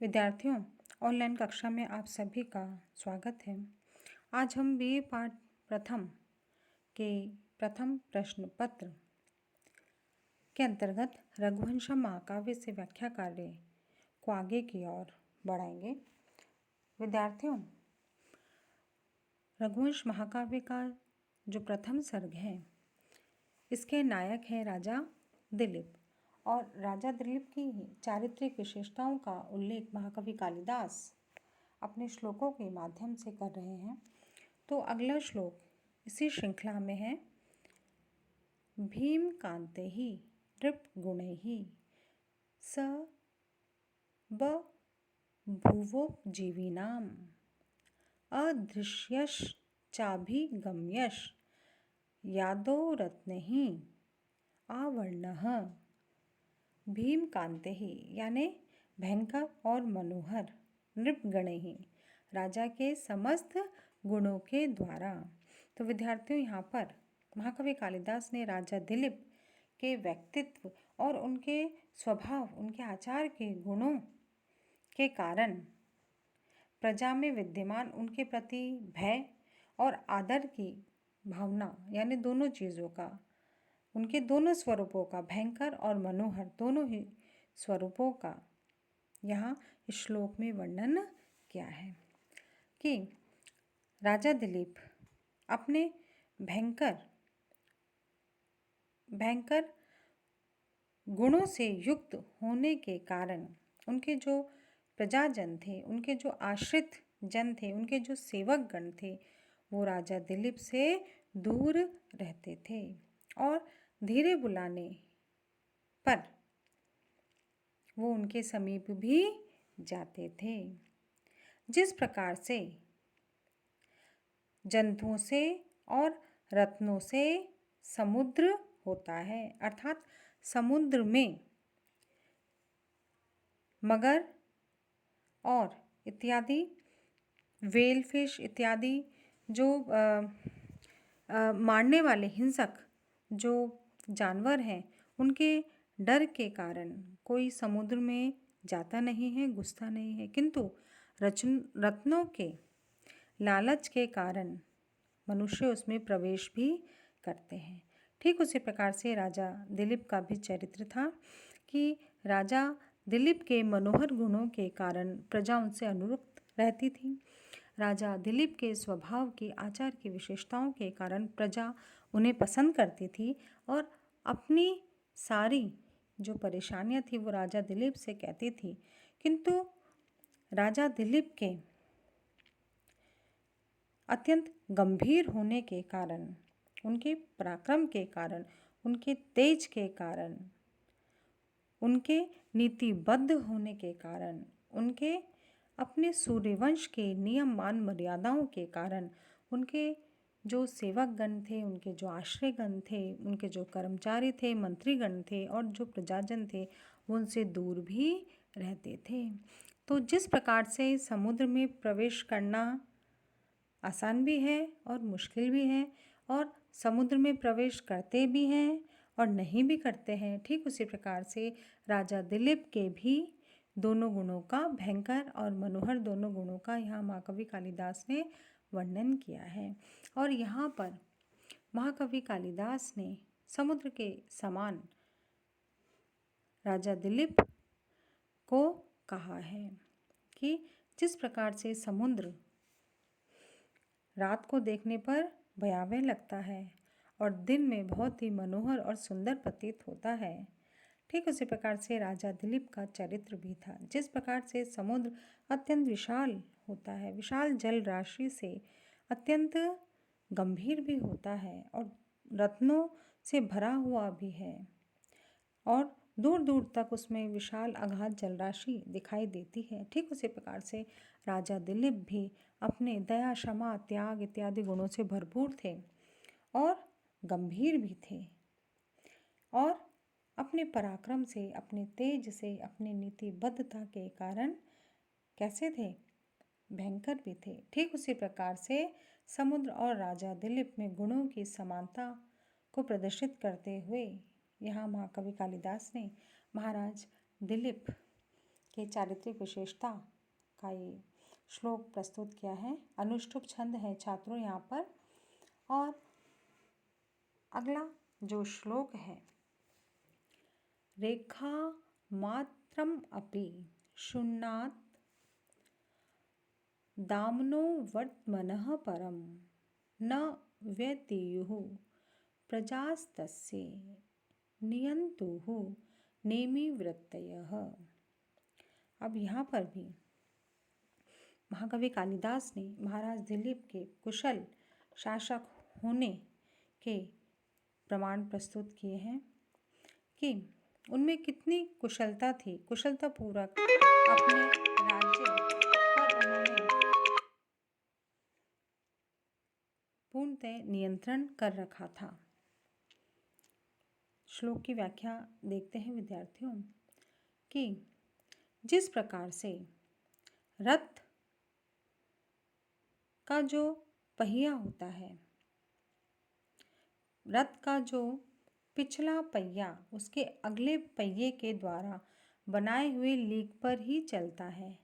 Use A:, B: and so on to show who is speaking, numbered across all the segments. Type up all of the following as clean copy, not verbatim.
A: विद्यार्थियों, ऑनलाइन कक्षा में आप सभी का स्वागत है। आज हम बीए पाठ प्रथम के प्रथम प्रश्न पत्र के अंतर्गत रघुवंशम महाकाव्य से व्याख्या कार्य को आगे की ओर बढ़ाएंगे। विद्यार्थियों, रघुवंश महाकाव्य का जो प्रथम सर्ग है, इसके नायक हैं राजा दिलीप और राजा दिलीप की चारित्रिक विशेषताओं का उल्लेख महाकवि कालिदास अपने श्लोकों के माध्यम से कर रहे हैं। तो अगला श्लोक इसी श्रृंखला में है। भीम कांते ही नृप गुणे ही स बभुवोपजीविनाम अदृश्यश चाभिगम्यश यादो रत्नहि आवर्णः। भीम कांते ही यानी भयंकर और मनोहर, नृपगणे ही राजा के समस्त गुणों के द्वारा। तो विद्यार्थियों, यहाँ पर महाकवि कालिदास ने राजा दिलीप के व्यक्तित्व और उनके स्वभाव, उनके आचार के गुणों के कारण प्रजा में विद्यमान उनके प्रति भय और आदर की भावना, यानी दोनों चीज़ों का, उनके दोनों स्वरूपों का, भयंकर और मनोहर दोनों ही स्वरूपों का यहाँ इस श्लोक में वर्णन किया है कि राजा दिलीप अपने भयंकर गुणों से युक्त होने के कारण उनके जो प्रजाजन थे, उनके जो आश्रित जन थे, उनके जो सेवक गण थे, वो राजा दिलीप से दूर रहते थे और धीरे बुलाने पर वो उनके समीप भी जाते थे। जिस प्रकार से जंतुओं से और रत्नों से समुद्र होता है, अर्थात समुद्र में मगर और इत्यादि व्हेल फिश इत्यादि जो मारने वाले हिंसक जो जानवर हैं, उनके डर के कारण कोई समुद्र में जाता नहीं है, घुसता नहीं है, किंतु रत्नों के लालच के कारण मनुष्य उसमें प्रवेश भी करते हैं। ठीक उसी प्रकार से राजा दिलीप का भी चरित्र था कि राजा दिलीप के मनोहर गुणों के कारण प्रजा उनसे अनुरक्त रहती थी। राजा दिलीप के स्वभाव की, आचार की विशेषताओं के कारण प्रजा उन्हें पसंद करती थी और अपनी सारी जो परेशानियां थी वो राजा दिलीप से कहती थी। किंतु राजा दिलीप के अत्यंत गंभीर होने के कारण, उनके पराक्रम के कारण, उनके तेज के कारण, उनके नीतिबद्ध होने के कारण, उनके अपने सूर्यवंश के नियम मान मर्यादाओं के कारण, उनके जो सेवकगण थे, उनके जो आश्रयगण थे, उनके जो कर्मचारी थे, मंत्रीगण थे और जो प्रजाजन थे, वो उनसे दूर भी रहते थे। तो जिस प्रकार से समुद्र में प्रवेश करना आसान भी है और मुश्किल भी है, और समुद्र में प्रवेश करते भी हैं और नहीं भी करते हैं, ठीक उसी प्रकार से राजा दिलीप के भी दोनों गुणों का, भयंकर और मनोहर दोनों गुणों का यहाँ महाकवि कालिदास ने वर्णन किया है। और यहाँ पर महाकवि कालिदास ने समुद्र के समान राजा दिलीप को कहा है कि जिस प्रकार से समुद्र रात को देखने पर भयावह लगता है और दिन में बहुत ही मनोहर और सुंदर प्रतीत होता है, ठीक उसी प्रकार से राजा दिलीप का चरित्र भी था। जिस प्रकार से समुद्र अत्यंत विशाल होता है, विशाल जल राशि से अत्यंत गंभीर भी होता है और रत्नों से भरा हुआ भी है और दूर दूर तक उसमें विशाल अगाध जलराशि दिखाई देती है, ठीक उसी प्रकार से राजा दिलीप भी अपने दया, क्षमा, त्याग इत्यादि गुणों से भरपूर थे और गंभीर भी थे और अपने पराक्रम से, अपने तेज से, अपने नीतिबद्धता के कारण कैसे थे? भयंकर भी थे। ठीक उसी प्रकार से समुद्र और राजा दिलीप में गुणों की समानता को प्रदर्शित करते हुए यहाँ महाकवि कालिदास ने महाराज दिलीप की चारित्रिक विशेषता का ये श्लोक प्रस्तुत किया है। अनुष्टुप छंद है छात्रों यहाँ पर। और अगला जो श्लोक है, रेखा मात्रम अपि शून्यात् दाम्नो वर्त्मनः परम न व्यतीयुः प्रजास्तस्य नियन्तुः नेमि वृत्तयः। अब यहाँ पर भी महाकवि कालिदास ने महाराज दिलीप के कुशल शासक होने के प्रमाण प्रस्तुत किए हैं कि उनमें कितनी कुशलता थी, कुशलतापूर्वक अपने राज्य पर उन्होंने पूर्णतः नियंत्रण कर रखा था। श्लोक की व्याख्या देखते हैं विद्यार्थियों कि जिस प्रकार से रथ का जो पहिया होता है, रथ का जो पिछला पहिया उसके अगले पहिए के द्वारा बनाए हुए लीक पर ही चलता है,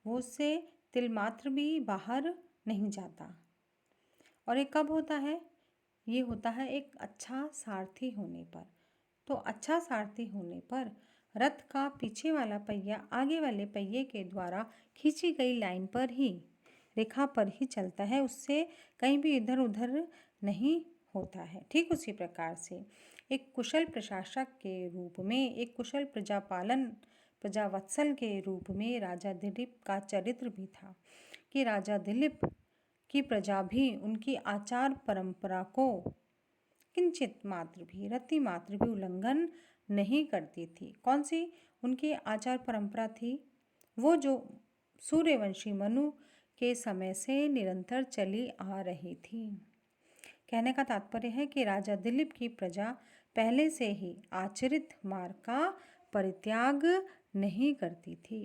A: वो उससे तिलमात्र भी बाहर नहीं जाता। और ये कब होता है? ये होता है एक अच्छा सारथी होने पर। तो अच्छा सारथी होने पर रथ का पीछे वाला पहिया आगे वाले पहिए के द्वारा खींची गई लाइन पर ही, रेखा पर ही चलता है, उससे कहीं भी इधर उधर नहीं होता है। ठीक उसी प्रकार से एक कुशल प्रशासक के रूप में, एक कुशल प्रजावत्सल के रूप में राजा दिलीप का चरित्र भी था कि राजा दिलीप की प्रजा भी उनकी आचार परंपरा को किंचित मात्र भी, रति मात्र भी उल्लंघन नहीं करती थी। कौन सी उनकी आचार परंपरा थी? वो जो सूर्यवंशी मनु के समय से निरंतर चली आ रही थी। कहने का तात्पर्य है कि राजा दिलीप की प्रजा पहले से ही आचरित मार्ग का परित्याग नहीं करती थी।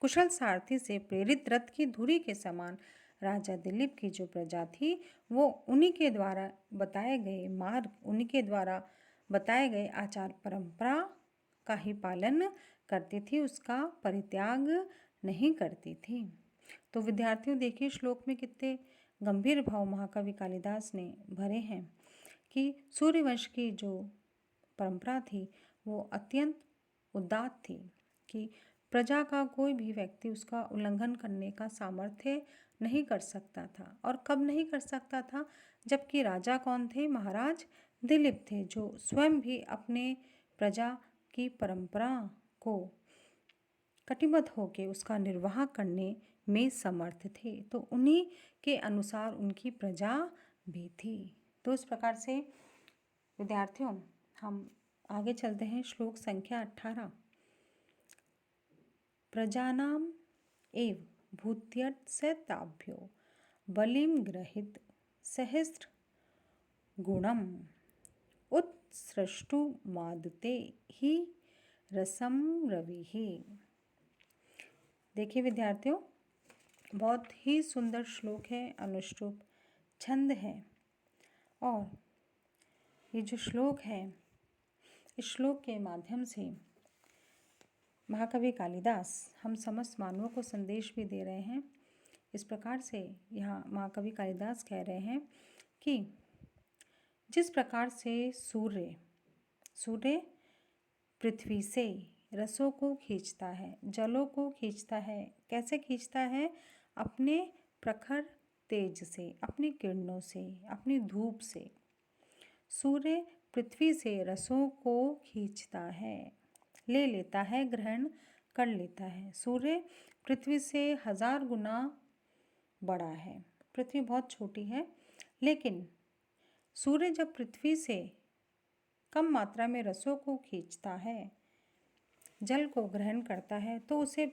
A: कुशल सारथी से प्रेरित रथ की धुरी के समान राजा दिलीप की जो प्रजा थी वो उन्हीं के द्वारा बताए गए मार्ग, उन्हीं के द्वारा बताए गए आचार परंपरा का ही पालन करती थी, उसका परित्याग नहीं करती थी। तो विद्यार्थियों देखिए श्लोक में कितने गंभीर भाव महाकवि कालिदास ने भरे हैं कि सूर्यवंश की जो परंपरा थी वो अत्यंत उदात्त थी कि प्रजा का कोई भी व्यक्ति उसका उल्लंघन करने का सामर्थ्य नहीं कर सकता था। और कब नहीं कर सकता था? जबकि राजा कौन थे? महाराज दिलीप थे, जो स्वयं भी अपने प्रजा की परंपरा को कटिबद्ध होकर उसका निर्वाह करने में समर्थ थे। तो उन्हीं के अनुसार उनकी प्रजा भी थी। तो इस प्रकार से विद्यार्थियों हम आगे चलते हैं। श्लोक संख्या 18। प्रजानाम एव भूत्यर्थस्ताभ्यो बलिम ग्रहित सहस्र गुणम उत्सृष्टु मादते ही रसम रवि। देखिए विद्यार्थियों बहुत ही सुंदर श्लोक है, अनुष्टुप छंद है। और ये जो श्लोक है, इस श्लोक के माध्यम से महाकवि कालिदास हम समस्त मानवों को संदेश भी दे रहे हैं। इस प्रकार से यहाँ महाकवि कालिदास कह रहे हैं कि जिस प्रकार से सूर्य पृथ्वी से रसों को खींचता है, जलों को खींचता है, कैसे खींचता है? अपने प्रखर तेज से, अपनी किरणों से, अपनी धूप से सूर्य पृथ्वी से रसों को खींचता है, ले लेता है, ग्रहण कर लेता है। सूर्य पृथ्वी से 1000 गुना बड़ा है। पृथ्वी बहुत छोटी है, लेकिन सूर्य जब पृथ्वी से कम मात्रा में रसों को खींचता है, जल को ग्रहण करता है, तो उसे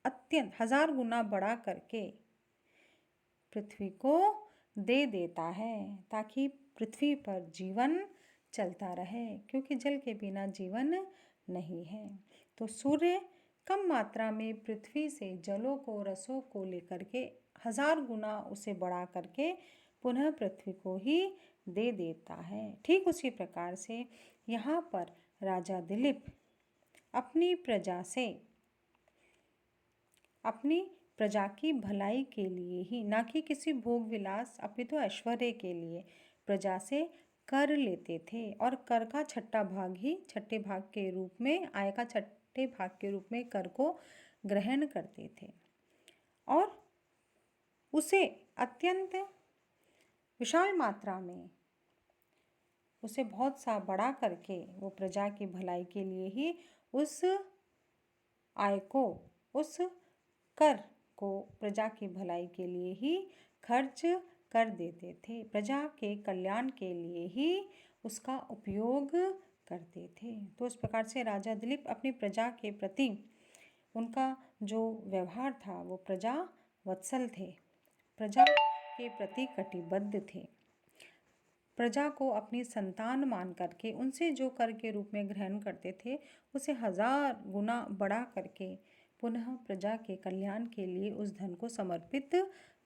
A: अत्यंत 1000 गुना बढ़ा करके पृथ्वी को दे देता है, ताकि पृथ्वी पर जीवन चलता रहे, क्योंकि जल के बिना जीवन नहीं है। तो सूर्य कम मात्रा में पृथ्वी से जलों को, रसों को लेकर के 1000 गुना उसे बढ़ा करके पुनः पृथ्वी को ही दे देता है। ठीक उसी प्रकार से यहाँ पर राजा दिलीप अपनी प्रजा से अपनी प्रजा की भलाई के लिए ही, ना कि किसी भोग विलास अपितु ऐश्वर्य के लिए प्रजा से कर लेते थे और कर का छठा भाग के रूप में, आय का छठे भाग के रूप में कर को ग्रहण करते थे और उसे अत्यंत विशाल मात्रा में, उसे बहुत सा बड़ा करके वो प्रजा की भलाई के लिए ही उस आय को, उस कर को प्रजा की भलाई के लिए ही खर्च कर देते थे, प्रजा के कल्याण के लिए ही उसका उपयोग करते थे। तो इस प्रकार से राजा दिलीप अपनी प्रजा के प्रति उनका जो व्यवहार था वो प्रजा वत्सल थे, प्रजा के प्रति कटिबद्ध थे, प्रजा को अपनी संतान मान करके उनसे जो कर के रूप में ग्रहण करते थे उसे 1000 गुना बढ़ा करके पुनः प्रजा के कल्याण के लिए उस धन को समर्पित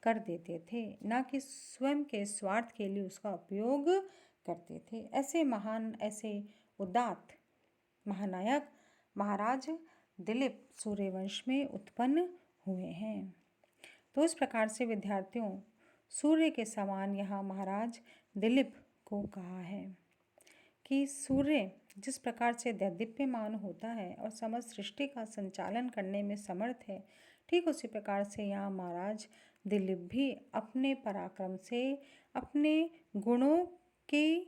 A: कर देते थे, ना कि स्वयं के स्वार्थ के लिए उसका उपयोग करते थे। ऐसे महान, ऐसे उदात्त महानायक महाराज दिलीप सूर्यवंश में उत्पन्न हुए हैं। तो इस प्रकार से विद्यार्थियों, सूर्य के समान यहाँ महाराज दिलीप को कहा है कि सूर्य जिस प्रकार से दैदीप्यमान होता है और समस्त सृष्टि का संचालन करने में समर्थ है, ठीक उसी प्रकार से यहाँ महाराज दिलीप भी अपने पराक्रम से, अपने गुणों के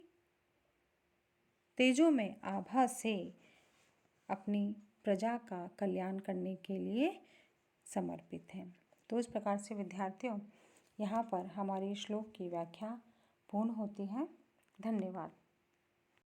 A: तेजों में आभा से अपनी प्रजा का कल्याण करने के लिए समर्पित हैं। तो इस प्रकार से विद्यार्थियों, यहाँ पर हमारी श्लोक की व्याख्या पूर्ण होती है। धन्यवाद।